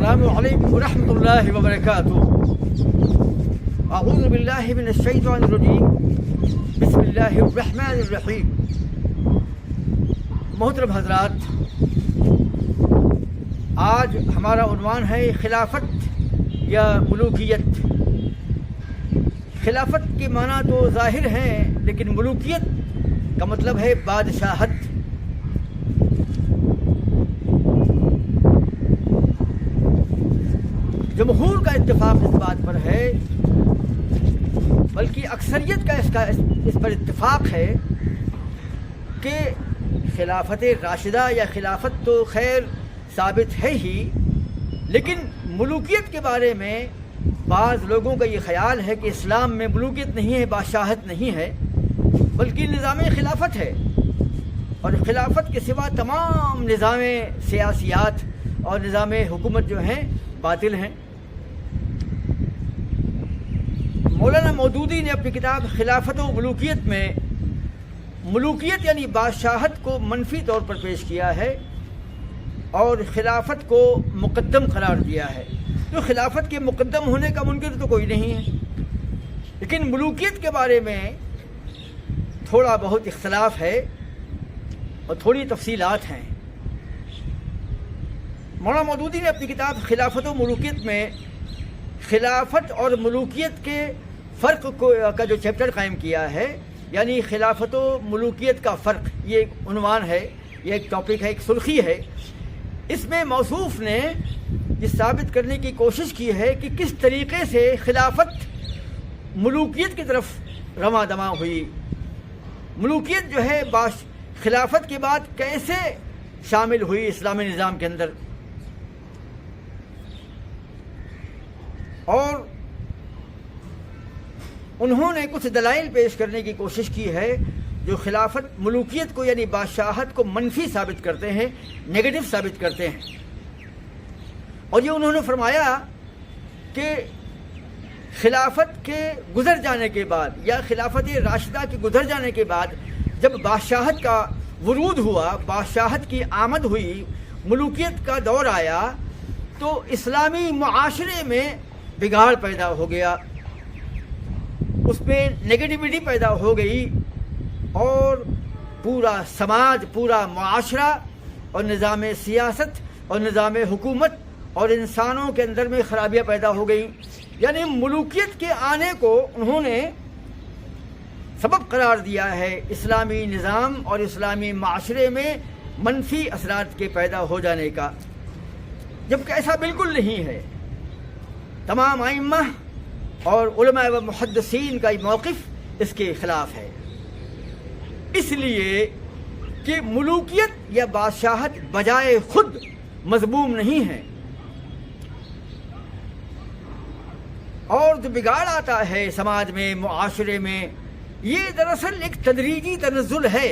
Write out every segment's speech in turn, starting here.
السلام علیکم ورحمۃ اللہ وبرکاتہ۔ اعوذ باللہ من الشیطان الرجیم، بسم اللہ الرحمن الرحیم۔ محترم حضرات، آج ہمارا عنوان ہے خلافت یا ملوکیت۔ خلافت کے معنی تو ظاہر ہیں، لیکن ملوکیت کا مطلب ہے بادشاہت۔ جمہور کا اتفاق اس بات پر ہے، بلکہ اکثریت کا اس پر اتفاق ہے کہ خلافت راشدہ یا خلافت تو خیر ثابت ہے ہی، لیکن ملوکیت کے بارے میں بعض لوگوں کا یہ خیال ہے کہ اسلام میں ملوکیت نہیں ہے، بادشاہت نہیں ہے، بلکہ نظام خلافت ہے، اور خلافت کے سوا تمام نظام سیاسیات اور نظام حکومت جو ہیں باطل ہیں۔ مولانا مودودی نے اپنی کتاب خلافت و ملوکیت میں ملوکیت یعنی بادشاہت کو منفی طور پر پیش کیا ہے اور خلافت کو مقدم قرار دیا ہے۔ تو خلافت کے مقدم ہونے کا منکر تو کوئی نہیں ہے، لیکن ملوکیت کے بارے میں تھوڑا بہت اختلاف ہے اور تھوڑی تفصیلات ہیں۔ مولانا مودودی نے اپنی کتاب خلافت و ملوکیت میں خلافت اور ملوکیت کے فرق کا جو چیپٹر قائم کیا ہے، یعنی خلافت و ملوکیت کا فرق، یہ ایک عنوان ہے، یہ ایک ٹاپک ہے، ایک سرخی ہے۔ اس میں موصوف نے یہ ثابت کرنے کی کوشش کی ہے کہ کس طریقے سے خلافت ملوکیت کی طرف رواں دواں ہوئی، ملوکیت جو ہے خلافت کے بعد کیسے شامل ہوئی اسلامی نظام کے اندر، اور انہوں نے کچھ دلائل پیش کرنے کی کوشش کی ہے جو خلافت ملوکیت کو یعنی بادشاہت کو منفی ثابت کرتے ہیں، نیگیٹو ثابت کرتے ہیں۔ اور یہ انہوں نے فرمایا کہ خلافت کے گزر جانے کے بعد یا خلافت راشدہ کے گزر جانے کے بعد جب بادشاہت کا ورود ہوا، بادشاہت کی آمد ہوئی، ملوکیت کا دور آیا، تو اسلامی معاشرے میں بگاڑ پیدا ہو گیا، اس میں نیگیٹیوٹی پیدا ہو گئی، اور پورا سماج، پورا معاشرہ اور نظام سیاست اور نظام حکومت اور انسانوں کے اندر میں خرابیاں پیدا ہو گئیں۔ یعنی ملوکیت کے آنے کو انہوں نے سبب قرار دیا ہے اسلامی نظام اور اسلامی معاشرے میں منفی اثرات کے پیدا ہو جانے کا، جبکہ ایسا بالکل نہیں ہے۔ تمام ائمہ اور علماء و محدثین کا یہ موقف اس کے خلاف ہے، اس لیے کہ ملوکیت یا بادشاہت بجائے خود مذموم نہیں ہے، اور جو بگاڑ آتا ہے سماج میں، معاشرے میں، یہ دراصل ایک تدریجی تنزل ہے،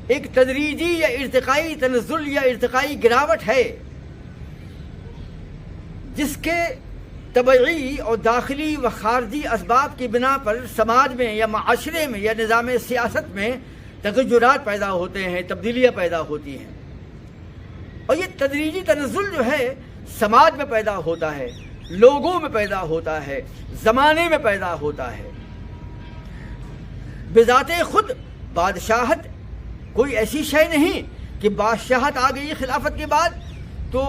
ایک تدریجی یا ارتقائی تنزل یا ارتقائی گراوٹ ہے، جس کے طبعی اور داخلی و خارجی اسباب کی بنا پر سماج میں یا معاشرے میں یا نظام سیاست میں تغیرات پیدا ہوتے ہیں، تبدیلیاں پیدا ہوتی ہیں، اور یہ تدریجی تنزل جو ہے سماج میں پیدا ہوتا ہے، لوگوں میں پیدا ہوتا ہے، زمانے میں پیدا ہوتا ہے۔ بذات خود بادشاہت کوئی ایسی شے نہیں کہ بادشاہت آ گئی خلافت کے بعد تو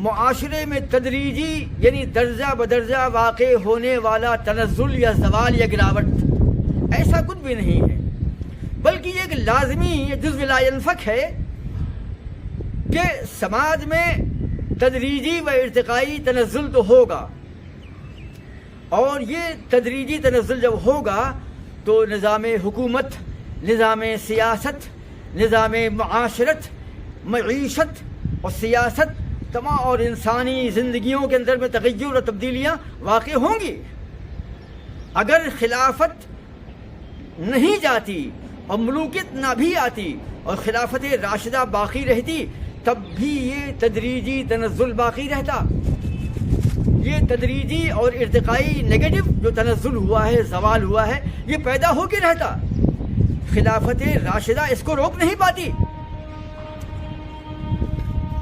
معاشرے میں تدریجی یعنی درجہ بدرجہ واقع ہونے والا تنزل یا زوال یا گراوٹ، ایسا کچھ بھی نہیں ہے، بلکہ یہ ایک لازمی یہ جزو لا ينفک ہے کہ سماج میں تدریجی و ارتقائی تنزل تو ہوگا، اور یہ تدریجی تنزل جب ہوگا تو نظام حکومت، نظام سیاست، نظام معاشرت، معیشت اور سیاست تمام اور انسانی زندگیوں کے اندر میں تغیر اور تبدیلیاں واقع ہوں گی۔ اگر خلافت نہیں جاتی اور ملوکیت نہ بھی آتی اور خلافت راشدہ باقی رہتی، تب بھی یہ تدریجی تنزل باقی رہتا، یہ تدریجی اور ارتقائی نیگیٹو جو تنزل ہوا ہے، زوال ہوا ہے، یہ پیدا ہو کے رہتا۔ خلافت راشدہ اس کو روک نہیں پاتی۔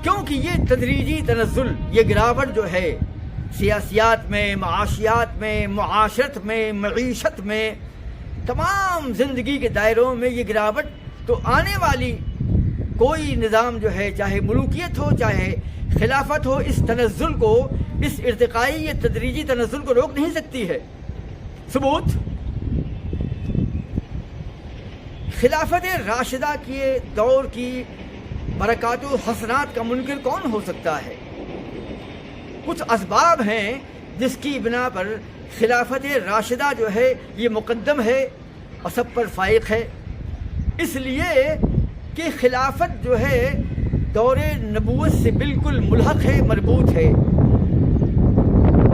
کیونکہ یہ تدریجی تنزل، یہ گراوٹ جو ہے سیاسیات میں، معاشیات میں، معاشرت میں، معیشت میں، تمام زندگی کے دائروں میں یہ گراوٹ تو آنے والی، کوئی نظام جو ہے چاہے ملوکیت ہو چاہے خلافت ہو، اس تنزل کو، اس ارتقائی یا تدریجی تنزل کو روک نہیں سکتی ہے۔ ثبوت، خلافت راشدہ کے دور کی برکات و حسنات کا منکر کون ہو سکتا ہے؟ کچھ اسباب ہیں جس کی بنا پر خلافت راشدہ جو ہے یہ مقدم ہے اور سب پر فائق ہے، اس لیے کہ خلافت جو ہے دور نبوت سے بالکل ملحق ہے، مربوط ہے،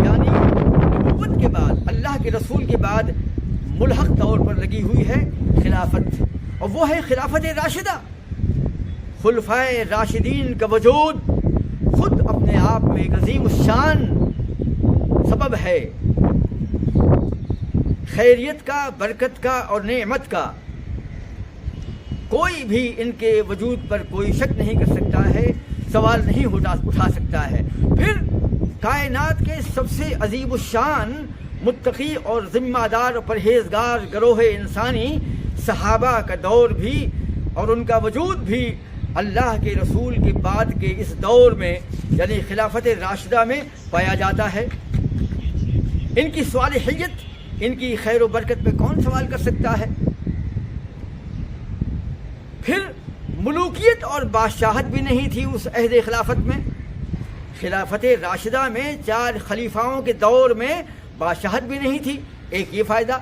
یعنی نبوت کے بعد، اللہ کے رسول کے بعد ملحق طور پر لگی ہوئی ہے خلافت، اور وہ ہے خلافت راشدہ۔ خلفائے راشدین کا وجود خود اپنے آپ میں ایک عظیم الشان سبب ہے خیریت کا، برکت کا اور نعمت کا۔ کوئی بھی ان کے وجود پر کوئی شک نہیں کر سکتا ہے، سوال نہیں اٹھا سکتا ہے۔ پھر کائنات کے سب سے عظیم الشان متقی اور ذمہ دار اور پرہیزگار گروہ انسانی صحابہ کا دور بھی اور ان کا وجود بھی اللہ کے رسول کے بعد کے اس دور میں یعنی خلافت راشدہ میں پایا جاتا ہے۔ ان کی صالحیت، ان کی خیر و برکت پہ کون سوال کر سکتا ہے؟ پھر ملوکیت اور بادشاہت بھی نہیں تھی اس عہد خلافت میں۔ خلافت راشدہ میں 4 خلیفاؤں کے دور میں بادشاہت بھی نہیں تھی، ایک یہ فائدہ۔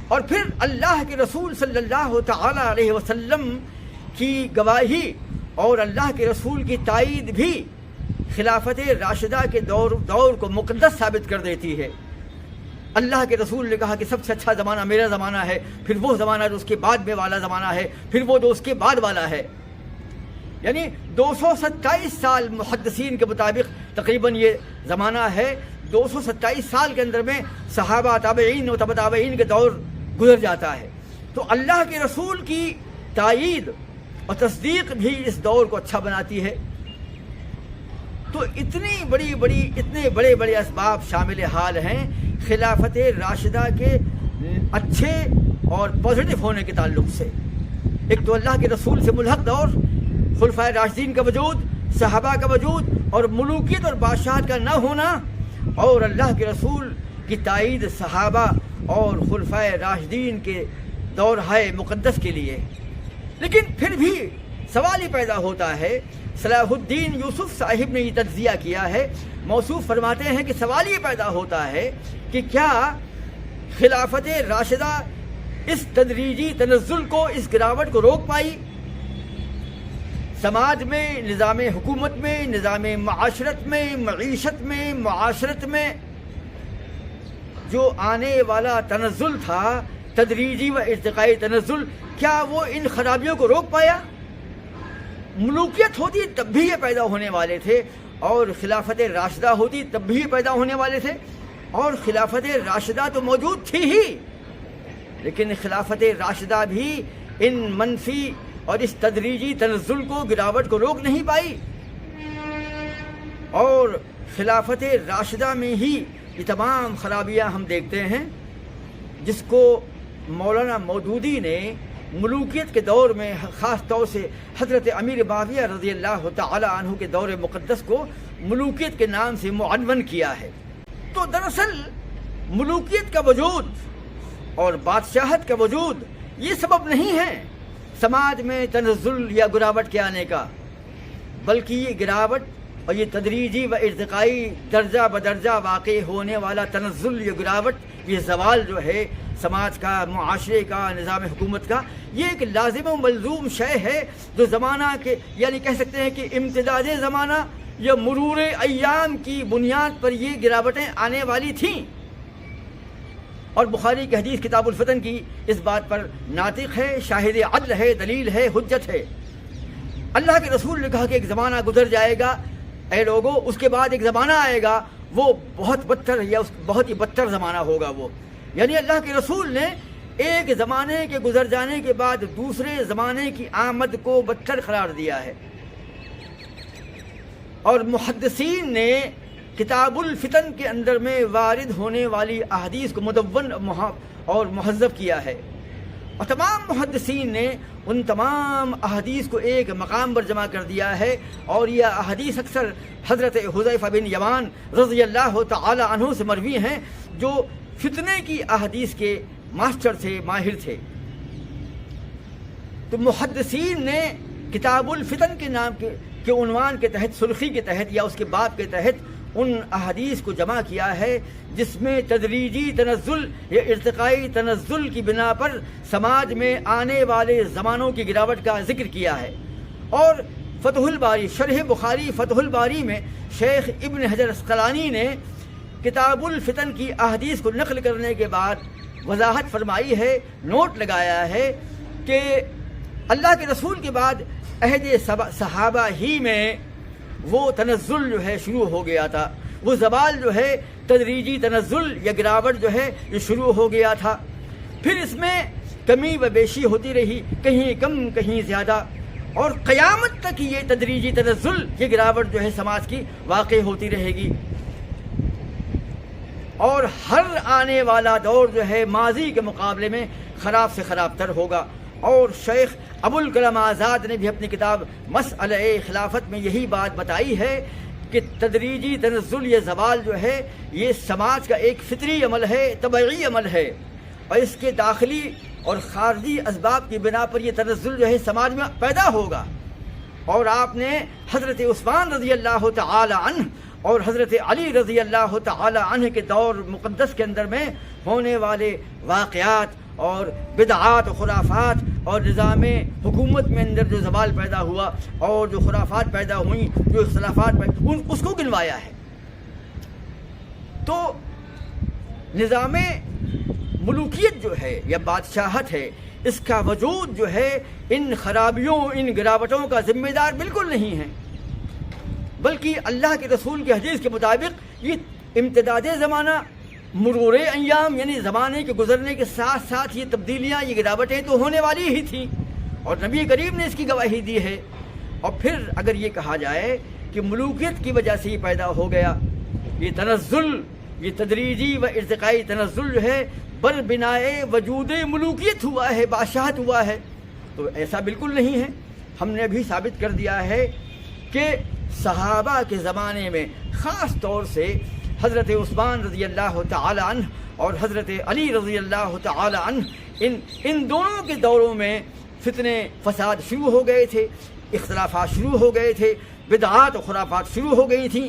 اور پھر اللہ کے رسول صلی اللہ تعالی علیہ وسلم کی گواہی اور اللہ کے رسول کی تائید بھی خلافت راشدہ کے دور کو مقدس ثابت کر دیتی ہے۔ اللہ کے رسول نے کہا کہ سب سے اچھا زمانہ میرا زمانہ ہے، پھر وہ زمانہ جو اس کے بعد میں والا زمانہ ہے، پھر وہ جو اس کے بعد والا ہے، یعنی 227 سال محدثین کے مطابق تقریباً یہ زمانہ ہے۔ 227 سال کے اندر میں صحابہ، تابعین و تبع تابعین کے دور گزر جاتا ہے۔ تو اللہ کے رسول کی تائید اور تصدیق بھی اس دور کو اچھا بناتی ہے۔ تو اتنے بڑے بڑے اسباب شامل حال ہیں خلافت راشدہ کے اچھے اور پازیٹیو ہونے کے تعلق سے۔ ایک تو اللہ کے رسول سے ملحق دور، خلفائے راشدین کا وجود، صحابہ کا وجود اور ملوکیت اور بادشاہت کا نہ ہونا، اور اللہ کے رسول کی تائید صحابہ اور خلفائے راشدین کے دورہائے مقدس کے لیے۔ لیکن پھر بھی سوال ہی پیدا ہوتا ہے، صلاح الدین یوسف صاحب نے یہ تجزیہ کیا ہے، موصوف فرماتے ہیں کہ سوال یہ پیدا ہوتا ہے کہ کیا خلافت راشدہ اس تدریجی تنزل کو، اس گراوٹ کو روک پائی؟ سماج میں، نظام حکومت میں، نظام معاشرت میں، معیشت میں، معاشرت میں جو آنے والا تنزل تھا، تدریجی و ارتقائی تنزل، کیا وہ ان خرابیوں کو روک پایا؟ ملوکیت ہوتی تب بھی یہ پیدا ہونے والے تھے، اور خلافت راشدہ ہوتی تب بھی یہ پیدا ہونے والے تھے، اور خلافت راشدہ تو موجود تھی ہی، لیکن خلافت راشدہ بھی ان منفی اور اس تدریجی تنزل کو، گراوٹ کو روک نہیں پائی۔ اور خلافت راشدہ میں ہی یہ تمام خرابیاں ہم دیکھتے ہیں، جس کو مولانا مودودی نے ملوکیت کے دور میں خاص طور سے حضرت امیر معاویہ رضی اللہ تعالی عنہ کے دور مقدس کو ملوکیت کے نام سے معنون کیا ہے۔ تو دراصل ملوکیت کا وجود اور بادشاہت کا وجود یہ سبب نہیں ہے سماج میں تنزل یا گراوٹ کے آنے کا، بلکہ یہ گراوٹ اور یہ تدریجی و ارتقائی درجہ بدرجہ واقع ہونے والا تنزل، یہ گراوٹ، یہ زوال جو ہے سماج کا، معاشرے کا، نظام حکومت کا، یہ ایک لازم و ملزوم شے ہے جو زمانہ کے یعنی کہہ سکتے ہیں کہ امتداد زمانہ یا مرور ایام کی بنیاد پر یہ گراوٹیں آنے والی تھیں۔ اور بخاری کی حدیث کتاب الفتن کی اس بات پر ناطق ہے، شاہد عدل ہے، دلیل ہے، حجت ہے۔ اللہ کے رسول نے کہا کہ ایک زمانہ گزر جائے گا اے لوگو، اس کے بعد ایک زمانہ آئے گا، وہ بہت بدتر یا بہت ہی بدتر زمانہ ہوگا وہ، یعنی اللہ کے رسول نے ایک زمانے کے گزر جانے کے بعد دوسرے زمانے کی آمد کو بدتر قرار دیا ہے۔ اور محدثین نے کتاب الفتن کے اندر میں وارد ہونے والی احادیث کو مدون اور مہذب کیا ہے، اور تمام محدثین نے ان تمام احادیث کو ایک مقام پر جمع کر دیا ہے، اور یہ احادیث اکثر حضرت حذیفہ بن یمان رضی اللہ تعالی عنہ سے مروی ہیں، جو فتنے کی احادیث کے ماسٹر تھے، ماہر تھے۔ تو محدثین نے کتاب الفتن کے نام کے عنوان کے تحت، سرخی کے تحت یا اس کے باب کے تحت ان احادیث کو جمع کیا ہے جس میں تدریجی تنزل یا ارتقائی تنزل کی بنا پر سماج میں آنے والے زمانوں کی گراوٹ کا ذکر کیا ہے۔ اور فتح الباری، شرح بخاری فتح الباری میں شیخ ابن حجر اسقلانی نے کتاب الفتن کی احادیث کو نقل کرنے کے بعد وضاحت فرمائی ہے، نوٹ لگایا ہے کہ اللہ کے رسول کے بعد عہد صحابہ ہی میں وہ تنزل جو ہے شروع ہو گیا تھا، وہ زوال جو ہے تدریجی تنزل یا گراوٹ جو ہے یہ شروع ہو گیا تھا، پھر اس میں کمی و بیشی ہوتی رہی، کہیں کم کہیں زیادہ، اور قیامت تک یہ تدریجی تنزل یہ گراوٹ جو ہے سماج کی واقع ہوتی رہے گی، اور ہر آنے والا دور جو ہے ماضی کے مقابلے میں خراب سے خراب تر ہوگا۔ اور شیخ ابوالکلام آزاد نے بھی اپنی کتاب مسئلہ خلافت میں یہی بات بتائی ہے کہ تدریجی تنزل یہ زوال جو ہے یہ سماج کا ایک فطری عمل ہے، طبعی عمل ہے، اور اس کے داخلی اور خارجی اسباب کی بنا پر یہ تنزل جو ہے سماج میں پیدا ہوگا۔ اور آپ نے حضرت عثمان رضی اللہ تعالی عنہ اور حضرت علی رضی اللہ تعالی عنہ کے دور مقدس کے اندر میں ہونے والے واقعات اور بدعات و خرافات اور نظام حکومت میں اندر جو زوال پیدا ہوا اور جو خرافات پیدا ہوئیں، جو اختلافات اس کو گنوایا ہے۔ تو نظام ملوکیت جو ہے یا بادشاہت ہے، اس کا وجود جو ہے ان خرابیوں، ان گراوٹوں کا ذمہ دار بالکل نہیں ہے، بلکہ اللہ کے رسول کی حدیث کے مطابق یہ امتداد زمانہ، مرور ایام، یعنی زمانے کے گزرنے کے ساتھ ساتھ یہ تبدیلیاں، یہ گراوٹیں تو ہونے والی ہی تھیں، اور نبی کریم نے اس کی گواہی دی ہے۔ اور پھر اگر یہ کہا جائے کہ ملوکیت کی وجہ سے یہ پیدا ہو گیا، یہ تنزل، یہ تدریجی و ارتقائی تنزل جو ہے بر بنائے وجود ملوکیت ہوا ہے، بادشاہت ہوا ہے، تو ایسا بالکل نہیں ہے۔ ہم نے بھی ثابت کر دیا ہے کہ صحابہ کے زمانے میں خاص طور سے حضرت عثمان رضی اللہ تعالی عنہ اور حضرت علی رضی اللہ تعالی عنہ ان دونوں کے دوروں میں فتنے فساد شروع ہو گئے تھے، اختلافات شروع ہو گئے تھے، بدعات و خرافات شروع ہو گئی تھیں،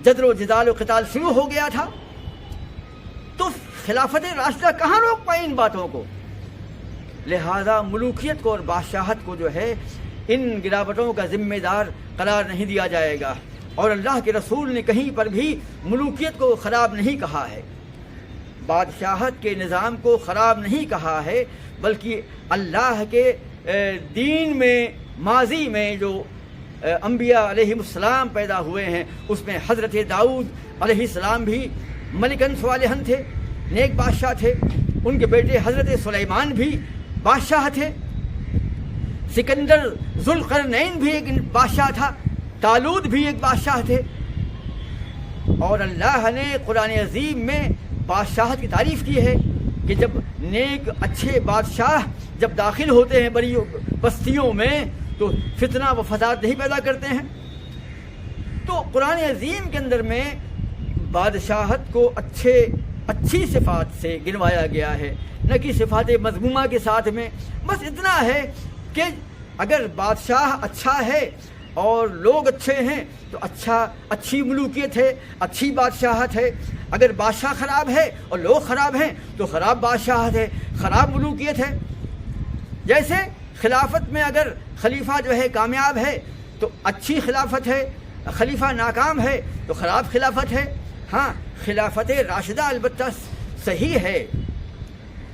جدل و جدال و قتال شروع ہو گیا تھا۔ تو خلافت راشدہ کہاں روک پائے ان باتوں کو؟ لہذا ملوکیت کو اور بادشاہت کو جو ہے ان گراوٹوں کا ذمہ دار قرار نہیں دیا جائے گا، اور اللہ کے رسول نے کہیں پر بھی ملوکیت کو خراب نہیں کہا ہے، بادشاہت کے نظام کو خراب نہیں کہا ہے، بلکہ اللہ کے دین میں ماضی میں جو انبیاء علیہ السلام پیدا ہوئے ہیں، اس میں حضرت داؤد علیہ السلام بھی ملکن صالحن تھے، نیک بادشاہ تھے، ان کے بیٹے حضرت سلیمان بھی بادشاہ تھے، سکندر ذوالقرنین بھی ایک بادشاہ تھا، طالوت بھی ایک بادشاہ تھے، اور اللہ نے قرآن عظیم میں بادشاہت کی تعریف کی ہے کہ جب نیک اچھے بادشاہ جب داخل ہوتے ہیں بڑی بستیوں میں تو فتنہ و فساد نہیں پیدا کرتے ہیں۔ تو قرآن عظیم کے اندر میں بادشاہت کو اچھی صفات سے گنوایا گیا ہے، نہ کہ صفات مذمومہ کے ساتھ میں۔ بس اتنا ہے کہ اگر بادشاہ اچھا ہے اور لوگ اچھے ہیں تو اچھی ملوکیت ہے، اچھی بادشاہت ہے۔ اگر بادشاہ خراب ہے اور لوگ خراب ہیں تو خراب بادشاہت ہے، خراب ملوکیت ہے۔ جیسے خلافت میں اگر خلیفہ جو ہے کامیاب ہے تو اچھی خلافت ہے، خلیفہ ناکام ہے تو خراب خلافت ہے۔ ہاں، خلافت راشدہ البتہ صحیح ہے۔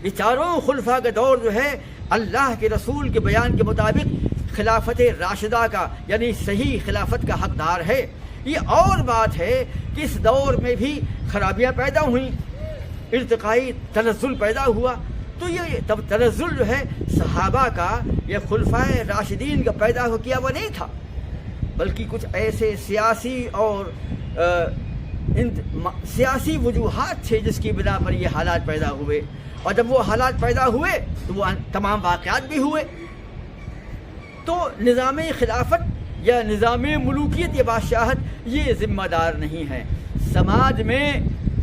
یہ چاروں خلفاء کا دور جو ہے اللہ کے رسول کے بیان کے مطابق خلافت راشدہ کا یعنی صحیح خلافت کا حقدار ہے۔ یہ اور بات ہے کہ اس دور میں بھی خرابیاں پیدا ہوئیں، ارتقائی تنزل پیدا ہوا، تو یہ تنزل جو ہے صحابہ کا یا خلفائے راشدین کا پیدا کیا ہوا نہیں تھا، بلکہ کچھ ایسے سیاسی اور سیاسی وجوہات تھے جس کی بنا پر یہ حالات پیدا ہوئے، اور جب وہ حالات پیدا ہوئے تو وہ تمام واقعات بھی ہوئے۔ تو نظام خلافت یا نظام ملوکیت یا بادشاہت یہ ذمہ دار نہیں ہے۔ سماج میں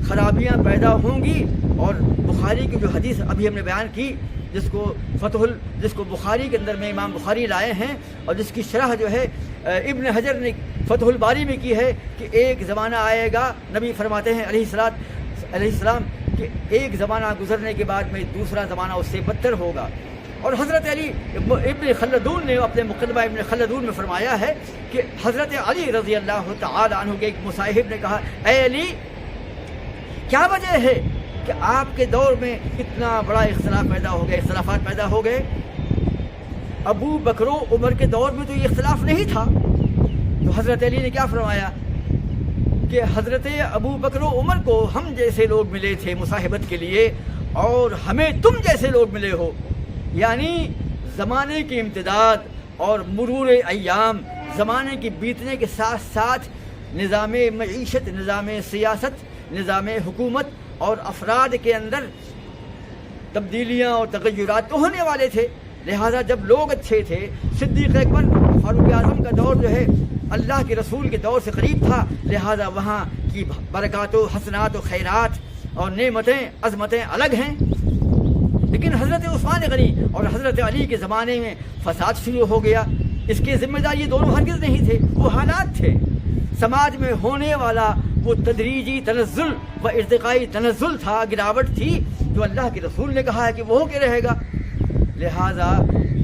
خرابیاں پیدا ہوں گی، اور بخاری کی جو حدیث ابھی ہم نے بیان کی، جس کو بخاری کے اندر میں امام بخاری لائے ہیں، اور جس کی شرح جو ہے ابن حجر نے فتح الباری میں کی ہے، کہ ایک زمانہ آئے گا، نبی فرماتے ہیں علیہ السلام کہ ایک زمانہ گزرنے کے بعد میں دوسرا زمانہ اس سے بدتر ہوگا۔ اور حضرت علی ابن خلدون نے اپنے مقدمہ ابن خلدون میں فرمایا ہے کہ حضرت علی رضی اللہ تعالی عنہ کے ایک مصاحب نے کہا، اے علی، کیا وجہ ہے کہ آپ کے دور میں اتنا بڑا اختلافات پیدا ہو گئے؟ ابو بکر و عمر کے دور میں تو یہ اختلاف نہیں تھا۔ تو حضرت علی نے کیا فرمایا کہ حضرت ابو بکر و عمر کو ہم جیسے لوگ ملے تھے مصاحبت کے لیے، اور ہمیں تم جیسے لوگ ملے ہو، یعنی زمانے کی امتداد اور مرور ایام، زمانے کی بیتنے کے ساتھ ساتھ نظام معیشت، نظام سیاست، نظام حکومت اور افراد کے اندر تبدیلیاں اور تغیرات تو ہونے والے تھے۔ لہٰذا جب لوگ اچھے تھے، صدیق اکبر فاروق اعظم کا دور جو ہے اللہ کے رسول کے دور سے قریب تھا، لہٰذا وہاں کی برکات و حسنات و خیرات اور نعمتیں عظمتیں الگ ہیں۔ لیکن حضرت عثمان غنی اور حضرت علی کے زمانے میں فساد شروع ہو گیا۔ اس کے ذمہ دار یہ دونوں ہرگز نہیں تھے، وہ حالات تھے۔ سماج میں ہونے والا وہ تدریجی تنزل و ارتقائی تنزل تھا، گراوٹ تھی، جو اللہ کے رسول نے کہا ہے کہ وہ ہو کے رہے گا۔ لہٰذا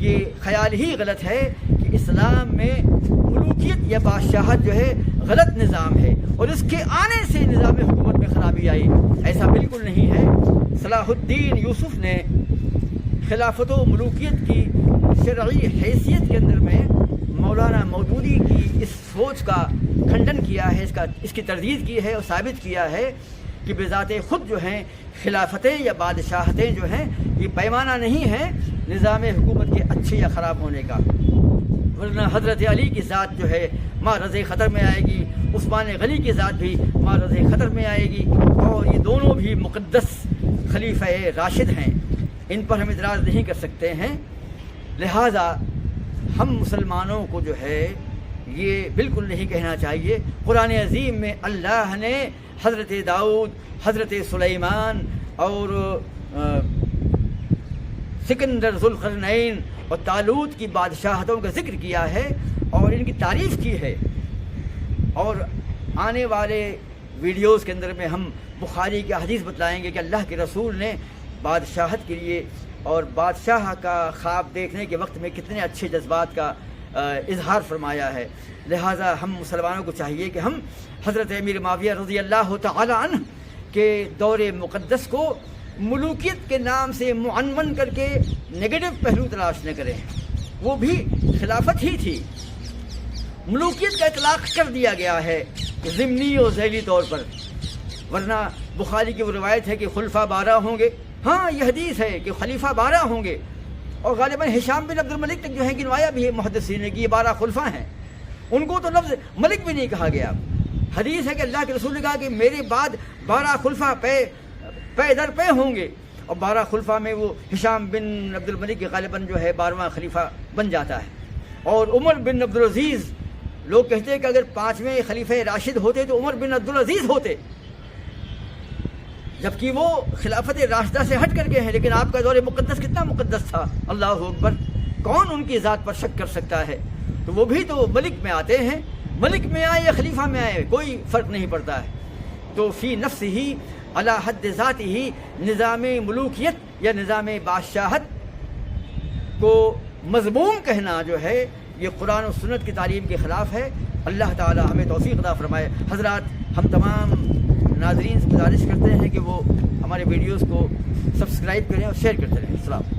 یہ خیال ہی غلط ہے کہ اسلام میں ملوکیت یا بادشاہت جو ہے غلط نظام ہے، اور اس کے آنے سے نظام حکومت میں خرابی آئی، ایسا بالکل نہیں ہے۔ صلاح الدین یوسف نے خلافت و ملوکیت کی شرعی حیثیت کے اندر میں مولانا مودودی کی اس سوچ کا کھنڈن کیا ہے، اس کی تردید کی ہے، اور ثابت کیا ہے کہ بذات خود جو ہیں خلافتیں یا بادشاہتیں جو ہیں یہ پیمانہ نہیں ہیں نظام حکومت کے اچھے یا خراب ہونے کا، ورنہ حضرت علی کی ذات جو ہے معرض خطر میں آئے گی، عثمان غنی کی ذات بھی معرض خطر میں آئے گی، اور یہ دونوں بھی مقدس خلیفہ راشد ہیں، ان پر ہم اعتراض نہیں کر سکتے ہیں۔ لہٰذا ہم مسلمانوں کو جو ہے یہ بالکل نہیں کہنا چاہیے۔ قرآن عظیم میں اللہ نے حضرت داؤد، حضرت سلیمان اور سکندر ذوالقرنین اور طالوت کی بادشاہتوں کا ذکر کیا ہے اور ان کی تعریف کی ہے، اور آنے والے ویڈیوز کے اندر میں ہم بخاری کی حدیث بتلائیں گے کہ اللہ کے رسول نے بادشاہت کے لیے اور بادشاہ کا خواب دیکھنے کے وقت میں کتنے اچھے جذبات کا اظہار فرمایا ہے۔ لہٰذا ہم مسلمانوں کو چاہیے کہ ہم حضرت امیر معاویہ رضی اللہ تعالی عنہ کے دور مقدس کو ملوکیت کے نام سے معنون کر کے نگیٹو پہلو تلاش نہ کریں، وہ بھی خلافت ہی تھی۔ ملوکیت کا اطلاق کر دیا گیا ہے ضمنی اور ذیلی طور پر، ورنہ بخاری کی وہ روایت ہے کہ خلفاء 12 ہوں گے، ہاں یہ حدیث ہے کہ خلیفہ 12 ہوں گے، اور غالباً ہشام بن عبد الملک تک جو ہے گنوایا بھی ہے محدثین نے کہ یہ 12 خلفاء ہیں، ان کو تو لفظ ملک بھی نہیں کہا گیا۔ حدیث ہے کہ اللہ کے رسول نے کہا کہ میرے بعد 12 خلفاء پے در پے ہوں گے، اور 12 خلفاء میں وہ ہشام بن عبد الملک غالباً جو ہے 12واں خلیفہ بن جاتا ہے، اور عمر بن عبدالعزیز، لوگ کہتے ہیں کہ اگر 5ویں خلیفہ راشد ہوتے تو عمر بن عبدالعزیز ہوتے، جبکہ وہ خلافت راشدہ سے ہٹ کر کے ہیں، لیکن آپ کا دور مقدس کتنا مقدس تھا، اللہ اکبر، کون ان کی ذات پر شک کر سکتا ہے؟ تو وہ بھی تو ملک میں آتے ہیں، ملک میں آئے یا خلیفہ میں آئے کوئی فرق نہیں پڑتا ہے۔ تو فی نفس ہی علی حد ذات ہی نظام ملوکیت یا نظام بادشاہت کو مذموم کہنا جو ہے یہ قرآن و سنت کی تعلیم کے خلاف ہے۔ اللہ تعالی ہمیں توفیق عطا فرمائے۔ حضرات، ہم تمام ناظرین سے گزارش کرتے ہیں کہ وہ ہمارے ویڈیوز کو سبسکرائب کریں اور شیئر کرتے رہیں۔ السلام۔